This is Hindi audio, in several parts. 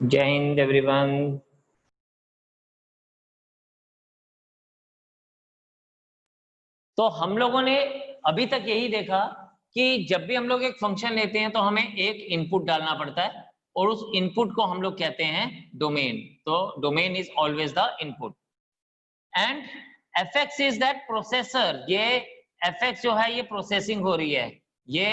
जय हिंद एवरीवन। तो हम लोगों ने अभी तक यही देखा कि जब भी हम लोग एक फंक्शन लेते हैं तो हमें एक इनपुट डालना पड़ता है और उस इनपुट को हम लोग कहते हैं डोमेन। तो domain is always the input and fx is that processor. ये fx जो है ये प्रोसेसिंग हो रही है, ये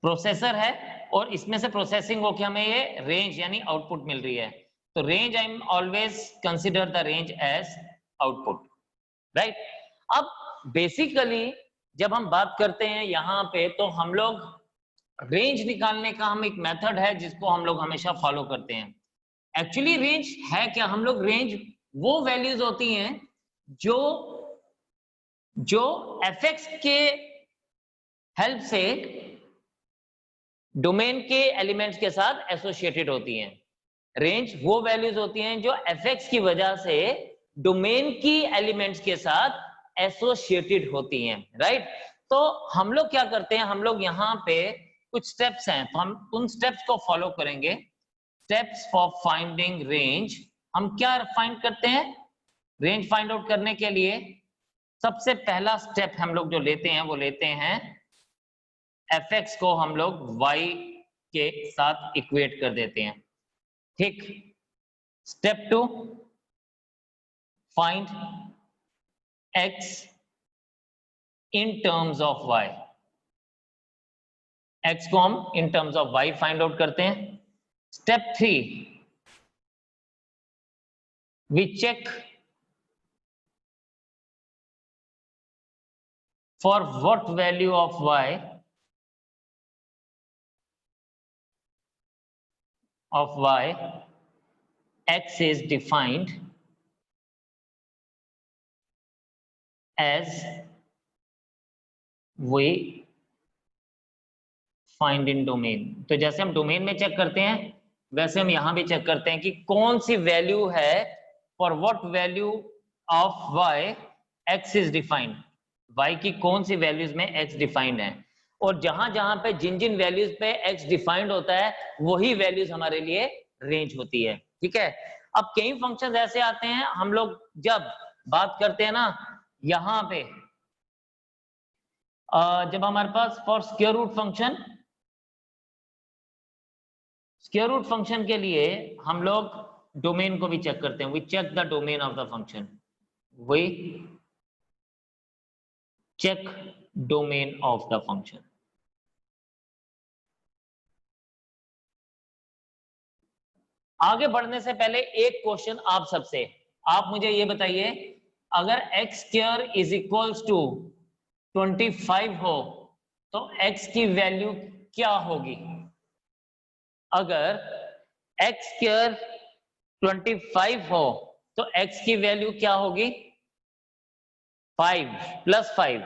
प्रोसेसर है और इसमें से प्रोसेसिंग होकर हमें ये रेंज यानी आउटपुट मिल रही है। तो range I am always consider the range as output, right. अब बेसिकली जब हम बात करते हैं यहाँ पे तो हम लोग रेंज निकालने का हम एक मेथड है जिसको हम लोग हमेशा फॉलो करते हैं। एक्चुअली रेंज है क्या? हम लोग रेंज वो वैल्यूज होती हैं जो fx के हेल्प से डोमेन के एलिमेंट्स के साथ एसोसिएटेड होती हैं। रेंज वो वैल्यूज होती हैं जो fx की वजह से डोमेन की एलिमेंट्स के साथ एसोसिएटेड होती हैं, राइट। तो हम लोग क्या करते हैं, हम लोग यहाँ पे कुछ स्टेप्स हैं तो हम उन स्टेप्स को फॉलो करेंगे। Steps for finding range. हम क्या फाइंड करते हैं? रेंज फाइंड आउट करने के लिए सबसे पहला स्टेप हम लोग जो लेते हैं वो लेते हैं fx को हम लोग y के साथ इक्वेट कर देते हैं, ठीक। Step 2, find x in terms of y। x को हम in terms of y find out करते हैं। Step 3, we check for what value of y x is defined as we find in domain। तो जैसे हम डोमेन में चेक करते हैं वैसे हम यहां भी चेक करते हैं कि कौन सी वैल्यू है, for what value of y x is defined। y की कौन सी वैल्यूज में x डिफाइंड है और जहां जहां पे जिन जिन वैल्यूज पे x डिफाइंड होता है वही वैल्यूज हमारे लिए रेंज होती है, ठीक है। अब कई फंक्शंस ऐसे आते हैं, हम लोग जब बात करते हैं ना यहाँ पे जब हमारे पास फॉर स्क्वायर रूट फंक्शन के लिए हम लोग डोमेन को भी चेक करते हैं। We check the domain of the function, we check domain of the function. आगे बढ़ने से पहले एक क्वेश्चन आप सबसे, आप मुझे ये बताइए, अगर x square is equals to 25 हो तो x की वैल्यू क्या होगी? अगर x स्क्वायर 25 हो तो x की वैल्यू क्या होगी? 5 plus 5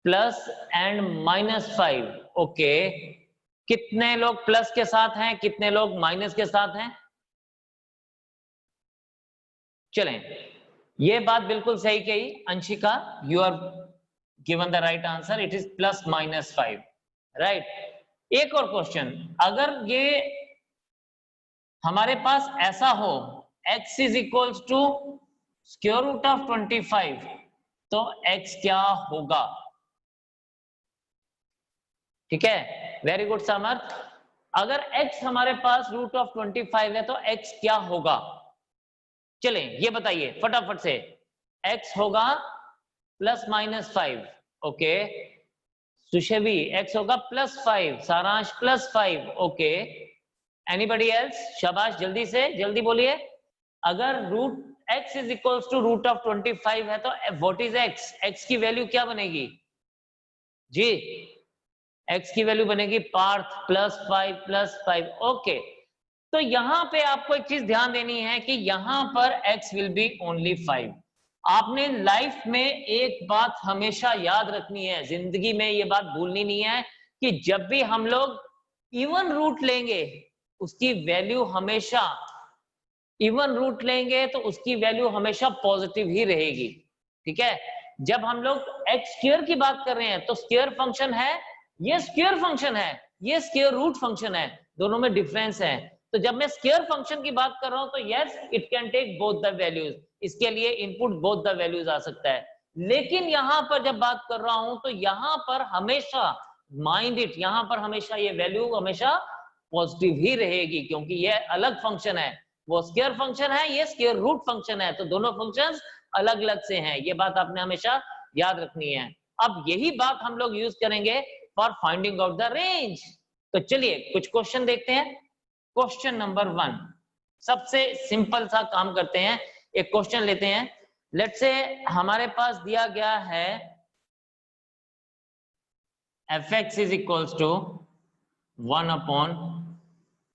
plus and minus 5। Okay, कितने लोग प्लस के साथ हैं, कितने लोग माइनस के साथ हैं? चलें, ये बात बिल्कुल सही कही Anshika, you are given the right answer, it is plus minus 5, right. एक और क्वेश्चन, अगर ये हमारे पास ऐसा हो x is equals to square root of 25 तो x क्या होगा? ठीक है, वेरी गुड समर्थ। अगर x हमारे पास रूट ऑफ 25 है तो x क्या होगा? चलें ये बताइए फटाफट से। x होगा प्लस माइनस 5, ओके। सुशवी x होगा प्लस 5, सारांश प्लस 5, ओके। Anybody else? शाबाश, जल्दी से जल्दी बोलिए। अगर root x is equals to root of 25 है तो व्हाट इज x? x की वैल्यू क्या बनेगी जी? x की वैल्यू बनेगी पार्थ प्लस 5, ओके। तो यहां पे आपको एक चीज ध्यान देनी है कि यहां पर x विल बी ओनली 5। आपने लाइफ में एक बात हमेशा याद रखनी है, जिंदगी में ये बात भूलनी नहीं है कि जब भी हम लोग इवन रूट लेंगे उसकी वैल्यू हमेशा, इवन रूट लेंगे तो उसकी वैल्यू हमेशा पॉजिटिव ही रहेगी, ठीक है। जब हम लोग x स्क्वायर की बात कर रहे हैं तो स्क्वायर फंक्शन है, ये स्क्वायर फंक्शन है, ये स्क्वायर रूट फंक्शन है, दोनों में डिफरेंस है। तो जब मैं स्क्वायर फंक्शन की बात कर रहा हूं तो yes it can take both the values, इसके लिए इनपुट बोथ द वैल्यूज आ सकता है। लेकिन यहां पर जब बात कर रहा हूं तो यहां पर हमेशा माइंड इट, यहां पर हमेशा ये वैल्यू हमेशा पॉजिटिव ही रहेगी, क्योंकि ये अलग फंक्शन है, वो स्क्वायर फंक्शन है, ये स्क्वायर रूट फंक्शन है, तो दोनों फंक्शंस अलग अलग से हैं, ये बात आपने हमेशा याद रखनी है। अब यही बात हम लोग यूज करेंगे for finding out the range. तो चलिए कुछ क्वेश्चन देखते हैं। क्वेश्चन नंबर 1, सबसे सिंपल सा काम करते हैं, एक क्वेश्चन लेते हैं। लेट्स से हमारे पास दिया गया है fx is equals to 1 upon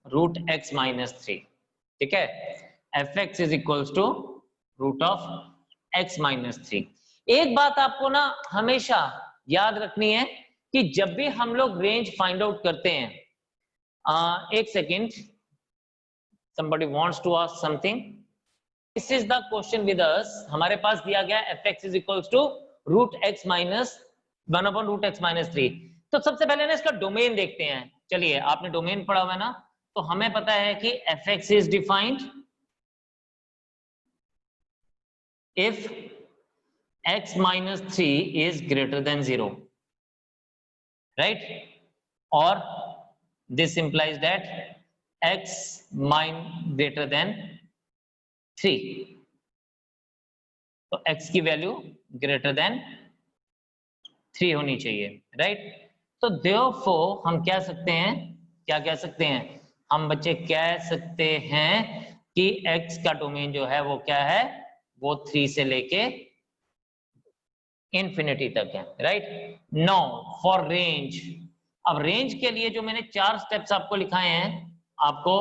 root x minus 3, ठीक है, fx is equals to root of x minus 3। एक बात आपको ना हमेशा याद रखनी है कि जब भी हम लोग रेंज फाइंड आउट करते हैं, एक second, somebody wants to ask something, this is the question with us। हमारे पास दिया गया fx is equals to root x minus 1 upon root x minus 3। तो सबसे पहले ना इसका डोमेन देखते हैं। चलिए, आपने डोमेन पढ़ा हुआ है ना, तो हमें पता है कि fx is defined if x minus 3 is greater than 0, right? Or this implies that x min greater than 3, तो x की वैल्यू ग्रेटर देन 3 होनी चाहिए, राइट? तो therefore हम क्या सकते हैं, क्या कह सकते हैं हम बच्चे, कह सकते हैं कि x का डोमेन जो है वो क्या है, वो 3 से लेके इंफिनिटी तक है, राइट? नाउ फॉर रेंज, अब रेंज के लिए जो मैंने 4 स्टेप्स आपको लिखाए हैं, आपको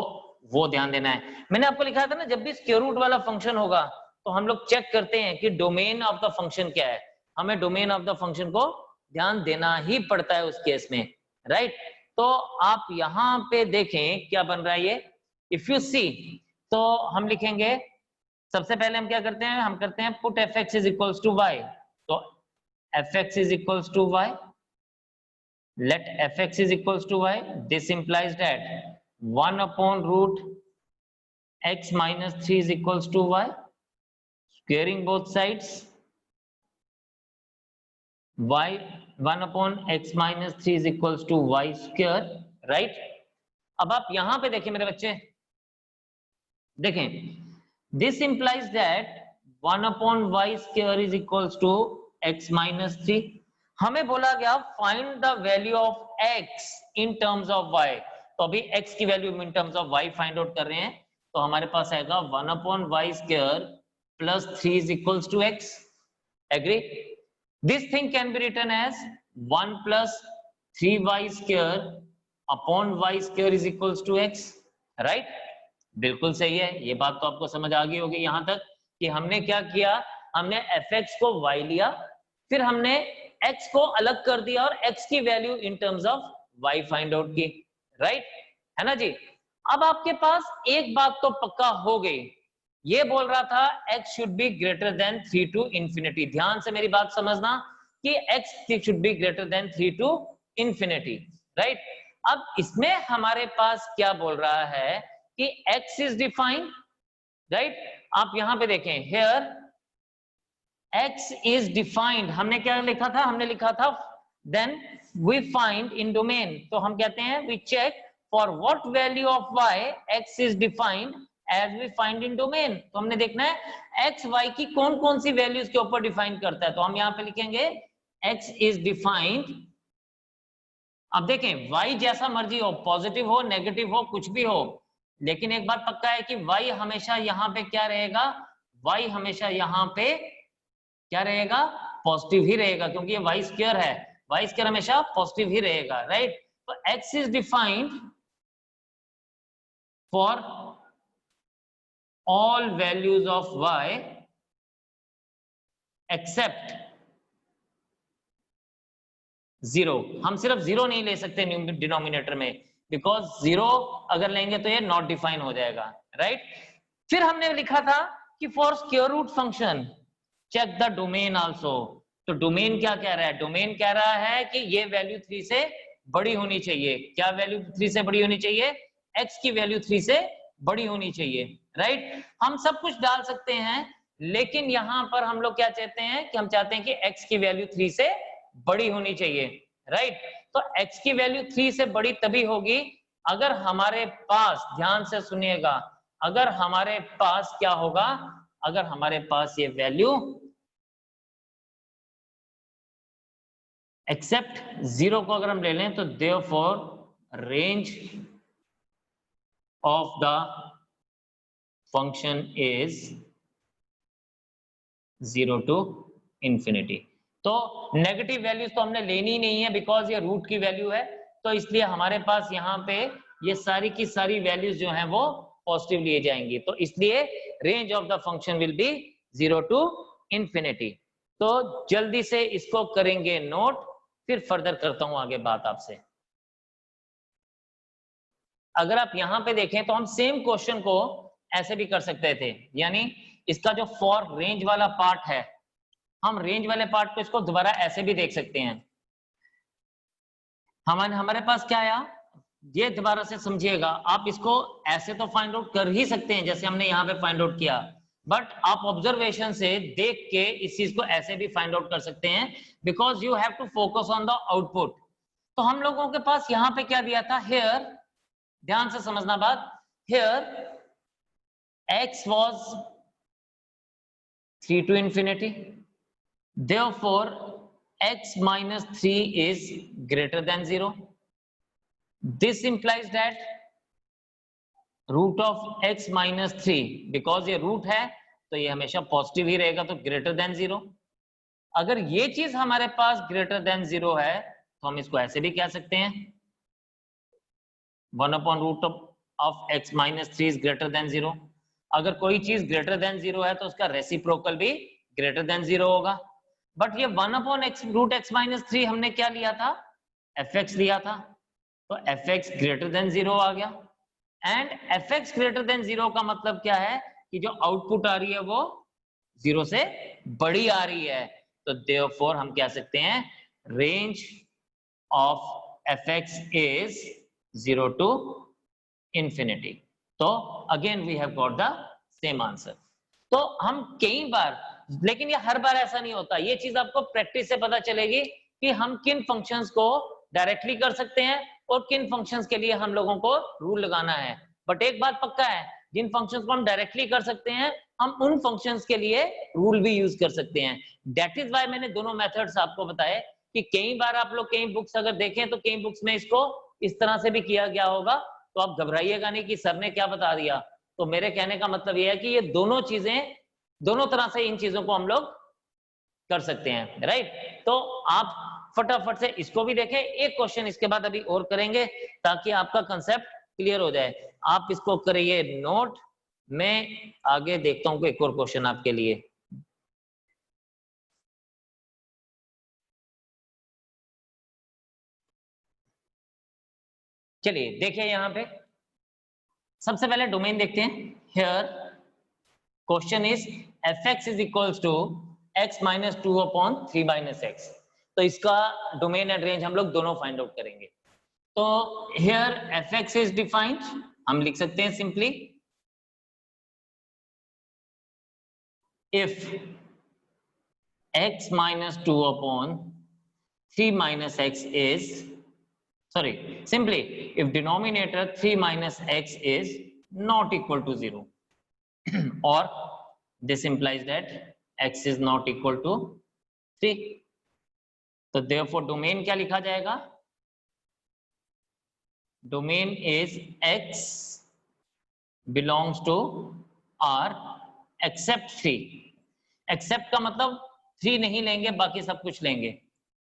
वो ध्यान देना है। मैंने आपको लिखा था ना, जब भी स्क्वायर रूट वाला फंक्शन होगा तो हम लोग चेक करते हैं कि डोमेन ऑफ द फंक्शन क्या है, हमें डोमेन ऑफ द फंक्शन को ध्यान देना ही पड़ता है उस केस में, राइट? तो आप यहाँ पे देखें क्या बन रहा है ये, इफ यू सी, तो हम लिखेंगे, सबसे पहले हम क्या करते हैं, हम करते हैं put fx is equals to y, तो fx is equals to y, let fx is equals to y, this implies that 1 upon root x minus 3 is equals to y, squaring both sides, y 1 upon x minus 3 is equals to y square, right? अब आप यहां पे देखें मेरे बच्चे, देखें, this implies that 1 upon y square is equals to x minus 3। हमें बोला गया find the value of x in terms of y, तो अभी x की value in terms of y find out कर रहे हैं, तो हमारे पास आएगा 1 upon y square plus 3 is equals to x, agree? This thing can be written as 1 plus 3y square upon y square is equals to x, right? बिल्कुल सही है, ये बात तो आपको समझ आ गई होगी यहां तक कि हमने क्या किया, हमने fx को y लिया, फिर हमने x को अलग कर दिया और x की value in terms of y find out की, राइट? है ना जी? अब आपके पास एक बात तो पक्का हो गई, ये बोल रहा था x should be greater than 3 to infinity. ध्यान से मेरी बात समझना कि x should be greater than 3 to infinity, right? अब इसमें हमारे पास क्या बोल रहा है कि x इज डिफाइंड, राइट? आप यहां पे देखें, हियर x इज डिफाइंड, हमने क्या लिखा था, हमने लिखा था then we find in domain, तो हम कहते हैं we check for what value of y x is defined as we find in domain. तो हमने देखना है x y की कौन कौन सी वैल्यूज के ऊपर डिफाइन करता है, तो हम यहां पे लिखेंगे x इज डिफाइंड। अब देखें, y जैसा मर्जी हो, पॉजिटिव हो नेगेटिव हो कुछ भी हो, लेकिन एक बात पक्का है कि y हमेशा यहाँ पे क्या रहेगा, y हमेशा यहाँ पे क्या रहेगा, पॉजिटिव ही रहेगा, क्योंकि ये y स्क्वायर है, y स्क्वायर हमेशा पॉजिटिव ही रहेगा, राइट? तो x is defined for all values of y except 0। हम सिर्फ 0 नहीं ले सकते डिनोमिनेटर में, बिकॉज 0 अगर लेंगे तो ये नॉट डिफाइन हो जाएगा, राइट? फिर हमने लिखा था कि for square root function check the domain also. तो डोमेन क्या कह रहा है, डोमेन कह रहा है कि ये वैल्यू 3 से बड़ी होनी चाहिए। क्या वैल्यू 3 से बड़ी होनी चाहिए? x की वैल्यू 3 से बड़ी होनी चाहिए, राइट। हम सब कुछ डाल सकते हैं, लेकिन यहां पर हम लोग क्या चाहते हैं कि हम चाहते हैं कि x की वैल्यू 3 से बड़ी होनी चाहिए, राइट। तो x की वैल्यू 3 से बड़ी तभी होगी अगर हमारे पास, ध्यान से सुनिएगा, अगर हमारे पास क्या होगा, अगर हमारे पास ये वैल्यू एक्सेप्ट 0 को अगर हम ले लें तो therefore range of the function is 0 to infinity. तो नेगेटिव वैल्यूज तो हमने लेनी ही नहीं है बिकॉज ये रूट की वैल्यू है, तो इसलिए हमारे पास यहाँ पे ये सारी की सारी वैल्यूज जो हैं वो पॉजिटिव लिए जाएंगी, तो इसलिए range of the function will be 0 to infinity. तो जल्दी से इसको करेंगे नोट, फिर फर्दर करता हूं आगे बात आपसे। अगर आप यहां पे देखें तो हम सेम क्वेश्चन को ऐसे भी कर सकते थे, यानी इसका जो फॉर रेंज वाला पार्ट है, हम रेंज वाले पार्ट को इसको दोबारा ऐसे भी देख सकते हैं। हमारे पास क्या आया, ये दोबारा से समझिएगा, आप इसको ऐसे तो फाइंड आउट कर ही सकते हैं जैसे हमने यहाँ पे फाइंड आउट किया, बट आप ऑब्जर्वेशन से देख के इस चीज को ऐसे भी फाइंड आउट कर सकते हैं, because you have to focus on the output. तो हम लोगों के पास यहाँ पे क्या दिया था, हियर, ध्यान से समझना बात, here x was 3 to infinity, therefore x minus 3 is greater than 0. This implies that root of x minus 3, because ये रूट है तो ये हमेशा पॉजिटिव ही रहेगा, तो ग्रेटर देन 0। अगर ये चीज हमारे पास ग्रेटर देन 0 है तो हम इसको ऐसे भी कह सकते हैं 1 upon root of x minus 3 is greater than 0। अगर कोई चीज ग्रेटर देन 0 है तो उसका रेसिप्रोकल भी ग्रेटर देन 0 होगा। बट ये 1 upon x root x minus 3 हमने क्या लिया था, fx लिया था, तो fx ग्रेटर देन 0 आ गया। एंड fx ग्रेटर देन 0 का मतलब क्या है कि जो आउटपुट आ रही है वो 0 से बड़ी आ रही है, तो देयरफॉर हम कह सकते हैं range of fx is 0 to infinity. तो again we have got the same answer. तो हम कई बार, लेकिन ये हर बार ऐसा नहीं होता, ये चीज आपको प्रैक्टिस से पता चलेगी कि हम किन फंक्शंस को डायरेक्टली कर सकते हैं और किन फंक्शंस के लिए हम लोगों को रूल लगाना है। बट एक बात पक्का है, जिन फंक्शंस को हम डायरेक्टली कर सकते हैं हम उन फंक्शंस के लिए रूल भी यूज कर सकते हैं। दैट इज व्हाई मैंने दोनों मेथड्स आपको बताए कि कई बार आप लोग कई बुक्स अगर देखें तो कई बुक्स में इसको इस तरह से भी किया गया होगा, तो आप घबराइएगा नहीं कि सर ने क्या बता दिया। तो मेरे कहने का मतलब यह है कि ये दोनों चीजें, दोनों तरह से इन चीजों को हम लोग कर सकते हैं, राइट। तो आप फटाफट से इसको भी देखें, एक क्वेश्चन इसके बाद अभी और करेंगे ताकि आपका कंसेप्ट क्लियर हो जाए। आप इसको करिए नोट, मैं आगे देखता हूं एक और क्वेश्चन आपके लिए। चलिए देखिए यहां पे सबसे पहले डोमेन देखते हैं। Here question is fx is equals to x minus 2 upon 3 minus x। तो इसका डोमेन एंड रेंज हम लोग दोनों फाइंड आउट करेंगे। तो हियर fx इज डिफाइंड, हम लिख सकते हैं simply if x minus 2 upon 3 minus x is, sorry, simply if denominator 3 minus x is not equal to 0 or this implies that x is not equal to 3, तो therefore domain क्या लिखा जाएगा, domain is x belongs to R except 3। Accept का मतलब 3 नहीं लेंगे, बाकी सब कुछ लेंगे,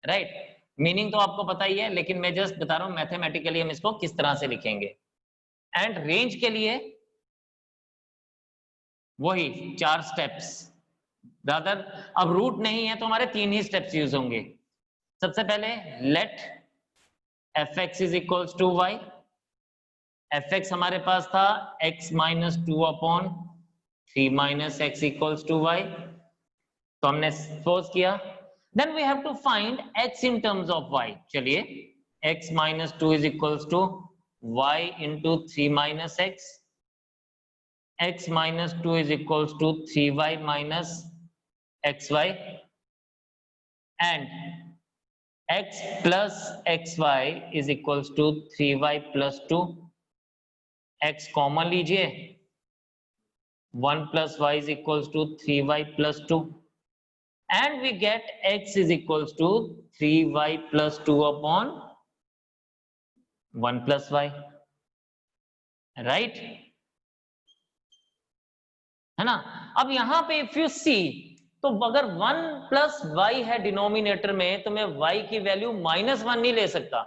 राइट। मीनिंग तो आपको पता ही है, लेकिन मैं जस्ट बता रहा हूं मैथमेटिकली हम इसको किस तरह से लिखेंगे। एंड रेंज के लिए वही 4 स्टेप्स, रादर अब रूट नहीं है तो हमारे 3 ही स्टेप्स यूज होंगे। सबसे पहले let fx is equals to y, fx हमारे पास था x minus 2 upon 3 minus x equals to y, तो हमने सपोज किया। Then we have to find x in terms of y। चलिए x minus 2 is equals to y into 3 minus x minus 2 is equals to 3y minus xy, and x plus xy is equals to 3y plus 2. x common लीजिए, 1 plus y is equals to 3y plus 2, and we get x is equals to 3y plus 2 upon 1 plus y, right? है ना? अब यहां पे इफ यू सी, तो अगर 1 प्लस वाई है डिनोमिनेटर में, तो मैं y की वैल्यू -1 नहीं ले सकता,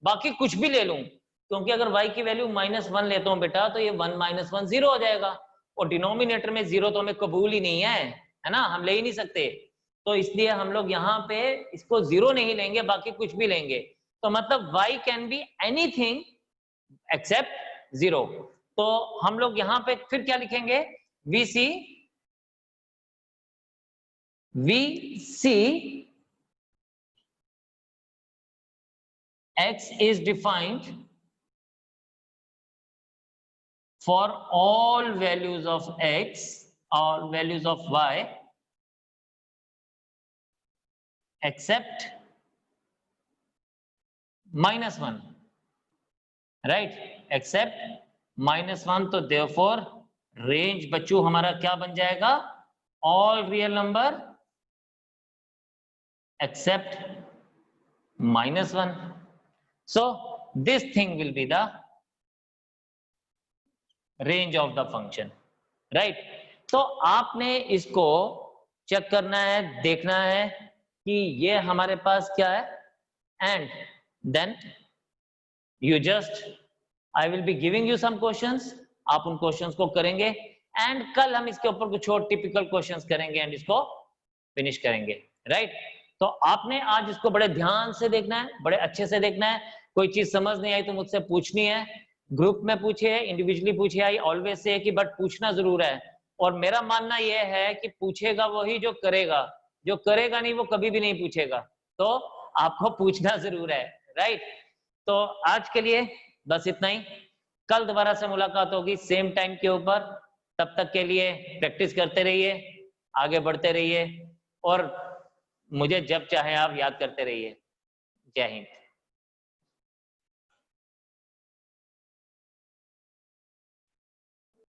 बाकी कुछ भी ले लूं, क्योंकि अगर y की वैल्यू -1 लेता हूं बेटा, तो ये 1 - 1 0 हो जाएगा, और डिनोमिनेटर में 0 तो हमें कबूल ही नहीं है ना, हम ले ही नहीं सकते, तो इसलिए हम लोग यहाँ पे इसको 0 नहीं लेंगे, बाकी कुछ भी लेंगे, तो मतलब y can be anything accept 0। तो हम लोग यहाँ पे फिर क्या लिखेंगे, we see x is defined for all values of x or values of y except -1, right? except -1, तो therefore रेंज बच्चों हमारा क्या बन जाएगा, all real number except -1. So this thing will be the range of the function, right? तो आपने इसको चेक करना है, देखना है कि ये हमारे पास क्या है, and then you just, I will be giving you some questions, आप उन क्वेश्चंस को करेंगे, एंड कल हम इसके ऊपर कुछ और टिपिकल क्वेश्चंस करेंगे एंड इसको फिनिश करेंगे, राइट? तो आपने आज इसको बड़े ध्यान से देखना है, बड़े अच्छे से देखना है, कोई चीज समझ नहीं आई तो मुझसे पूछनी है, ग्रुप में पूछिए, इंडिविजुअली पूछिए, आई ऑलवेज से कि बट पूछना जरूर है, और मेरा मानना यह है कि पूछेगा वही जो करेगा, जो करेगा नहीं वो कभी भी नहीं पूछेगा, तो आपको पूछना जरूर है, राइट? तो आज के लिए बस इतना ही, कल दोबारा से मुलाकात होगी सेम टाइम के ऊपर, तब तक के लिए प्रैक्टिस करते रहिए, आगे बढ़ते रहिए, और मुझे जब चाहे आप याद करते रहिए। जय हिंद।